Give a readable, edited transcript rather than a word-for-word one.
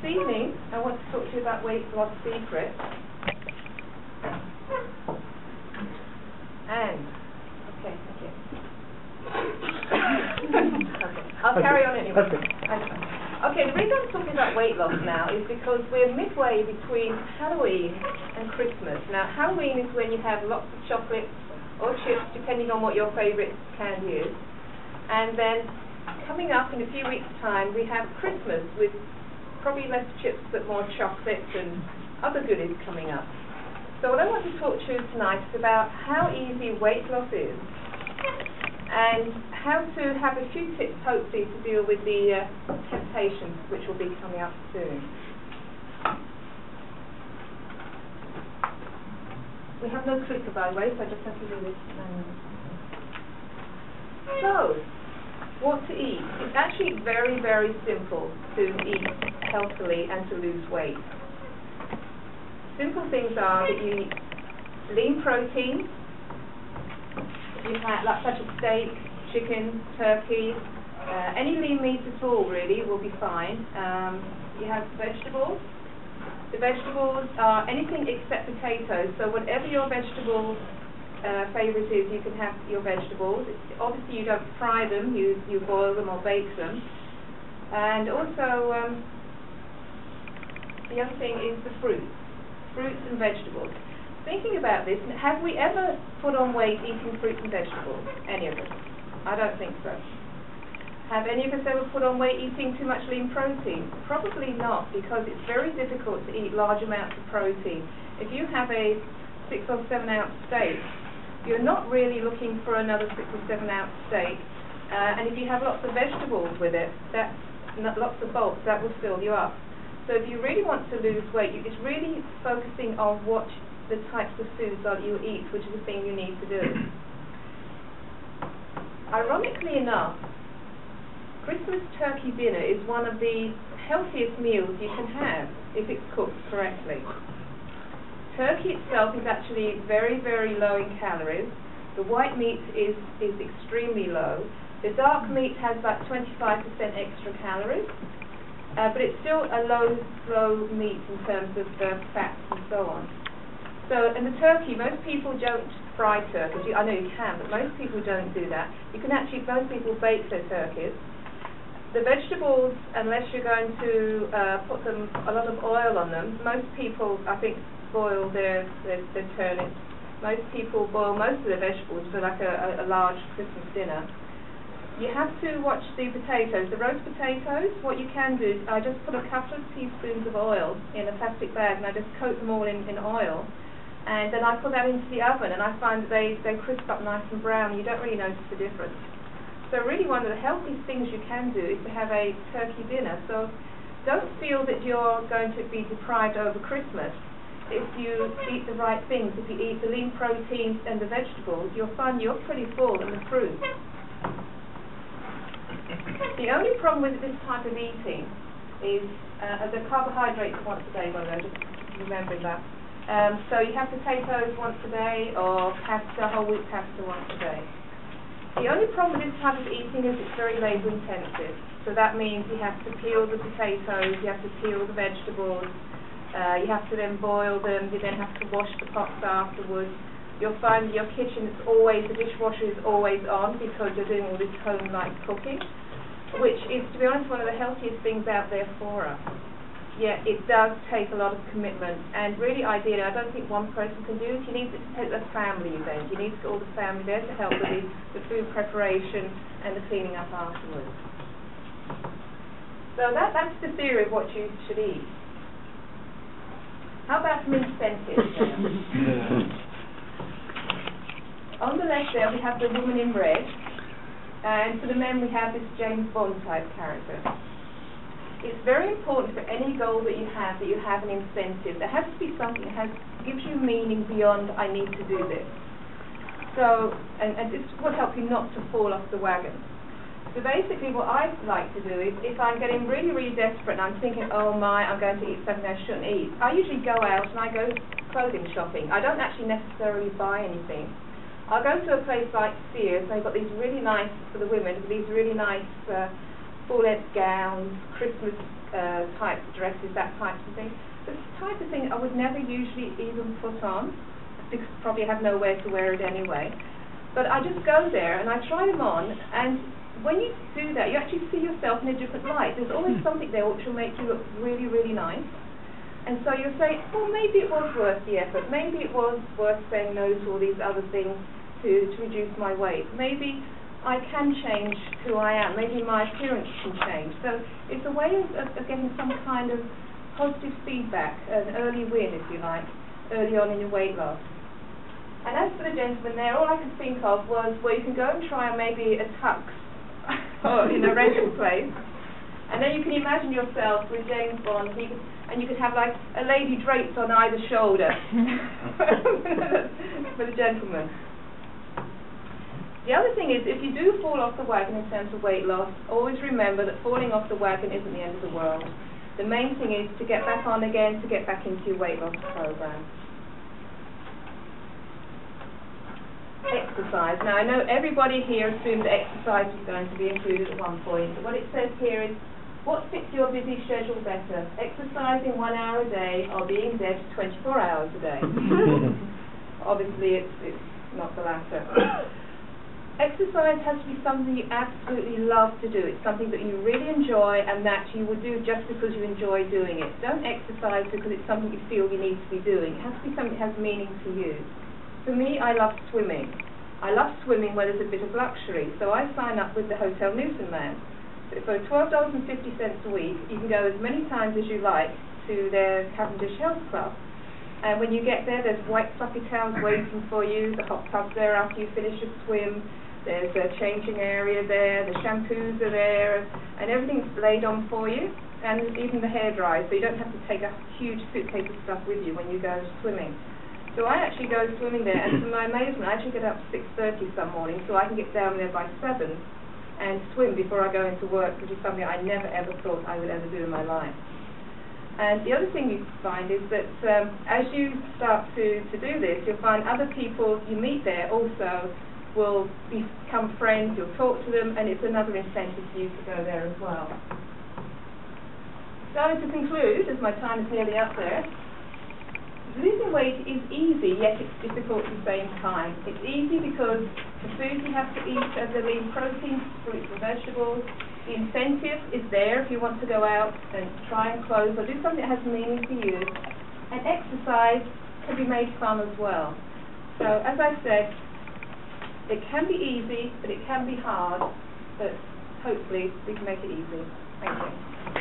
evening I want to talk to you about weight loss secrets. Okay, thank you. Okay, I'll carry on anyway. Okay, the reason I'm talking about weight loss now is because we're midway between Halloween and Christmas. Now, Halloween is when you have lots of chocolate or chips, depending on what your favourite candy is. And then, coming up in a few weeks' time, we have Christmas with probably less chips but more chocolates and other goodies coming up. So what I want to talk to you tonight is about how easy weight loss is and how to have a few tips, hopefully, to deal with the temptations which will be coming up soon. We have no clicker, by the way, so I just have to do this. So, what to eat? It's actually very, very simple to eat healthily and to lose weight. Simple things are that you eat lean protein, you have such as steak, chicken, turkey, any lean meat at all really will be fine. You have vegetables. The vegetables are anything except potatoes, so whatever your vegetable favourite is, you can have your vegetables. Obviously you don't fry them, you boil them or bake them. And also the other thing is the fruits and vegetables. Thinking about this, have we ever put on weight eating fruits and vegetables? Any of us? I don't think so. Have any of us ever put on weight eating too much lean protein? Probably not, because it's very difficult to eat large amounts of protein. If you have a 6 or 7 ounce steak, you're not really looking for another 6 or 7 ounce steak. And if you have lots of vegetables with it, that's lots of bulk, that will fill you up. So if you really want to lose weight, it's really focusing on what the types of foods are that you eat, which is the thing you need to do. Ironically enough, Christmas turkey dinner is one of the healthiest meals you can have if it's cooked correctly. Turkey itself is actually very, very low in calories. The white meat is extremely low. The dark meat has about 25% extra calories. But it's still a low meat in terms of fats and so on. So, and the turkey, most people don't fry turkeys. I know you can, but most people don't do that. You can actually, most people bake their turkeys. The vegetables, unless you're going to put them a lot of oil on them, most people, I think, boil their turnips. Most people boil most of their vegetables for like a large Christmas dinner. You have to watch the potatoes. The roast potatoes, what you can do is I just put a couple of teaspoons of oil in a plastic bag and I just coat them all in oil. And then I put that into the oven and I find that they crisp up nice and brown. You don't really notice the difference. So really one of the healthiest things you can do is to have a turkey dinner. So don't feel that you're going to be deprived over Christmas. If you eat the right things, if you eat the lean proteins and the vegetables, you'll find you're pretty full, and the fruit. The only problem with this type of eating is the carbohydrates once a day, by the way, just remembering that. So you have potatoes once a day or pasta, whole wheat pasta once a day. The only problem with this type of eating is it's very labour intensive. So that means you have to peel the potatoes, you have to peel the vegetables, you have to then boil them, you then have to wash the pots afterwards. You'll find your kitchen is always, the dishwasher is always on because you're doing all this home-like cooking, which is, to be honest, one of the healthiest things out there for us. Yet it does take a lot of commitment, and really ideally, I don't think one person can do it. You need to take a family event. You need to get all the family there to help with the food preparation and the cleaning up afterwards. So that's the theory of what you should eat. How about some incentives? On the left there we have the woman in red, and for the men we have this James Bond type character. It's very important for any goal that you have an incentive. There has to be something that gives you meaning beyond I need to do this. So, and this will help you not to fall off the wagon. So basically what I like to do is, if I'm getting really, really desperate and I'm thinking, oh my, I'm going to eat something I shouldn't eat, I usually go out and I go clothing shopping. I don't actually necessarily buy anything. I'll go to a place like Sears, they've got these really nice, for the women, these really nice full-length gowns, Christmas type dresses, that type of thing. The type of thing I would never usually even put on, because probably have nowhere to wear it anyway. But I just go there and I try them on, and when you do that, you actually see yourself in a different light. There's always something there which will make you look really, really nice. And so you'll say, well, maybe it was worth the effort. Maybe it was worth saying no to all these other things to reduce my weight. Maybe I can change who I am. Maybe my appearance can change. So it's a way of getting some kind of positive feedback, an early win, if you like, early on in your weight loss. And as for the gentleman there, all I could think of was, well, you can go and try maybe a tux or in a rental place, and then you can imagine yourself with James Bond, and you could have like a lady draped on either shoulder for the gentleman. The other thing is, if you do fall off the wagon in terms of weight loss, always remember that falling off the wagon isn't the end of the world. The main thing is to get back on again, to get back into your weight loss program. Exercise. Now, I know everybody here assumed that exercise was going to be included at one point, but what it says here is, what fits your busy schedule better? Exercising 1 hour a day or being dead 24 hours a day? Obviously, it's not the latter. Exercise has to be something you absolutely love to do. It's something that you really enjoy and that you will do just because you enjoy doing it. Don't exercise because it's something you feel you need to be doing. It has to be something that has meaning to you. For me, I love swimming. I love swimming where there's a bit of luxury, so I sign up with the Hotel Newfoundland. So for $12.50 a week, you can go as many times as you like to their Cavendish Health Club. And when you get there, there's white fluffy towels waiting for you, the hot tubs there after you finish your swim, there's a changing area there, the shampoos are there, and everything's laid on for you, and even the hair dryers, so you don't have to take a huge suitcase of stuff with you when you go swimming. So I actually go swimming there, and to my amazement, I actually get up at 6:30 some morning, so I can get down there by 7 and swim before I go into work, which is something I never ever thought I would ever do in my life. And the other thing you find is that as you start to do this, you'll find other people you meet there also will become friends, you'll talk to them, and it's another incentive for you to go there as well. So to conclude, as my time is nearly up there, losing weight is easy, yet it's difficult at the same time. It's easy because the foods you have to eat are the lean proteins, fruits and vegetables. The incentive is there if you want to go out and try and close or do something that has meaning to you. And exercise can be made fun as well. So as I said, it can be easy, but it can be hard, but hopefully we can make it easy. Thank you.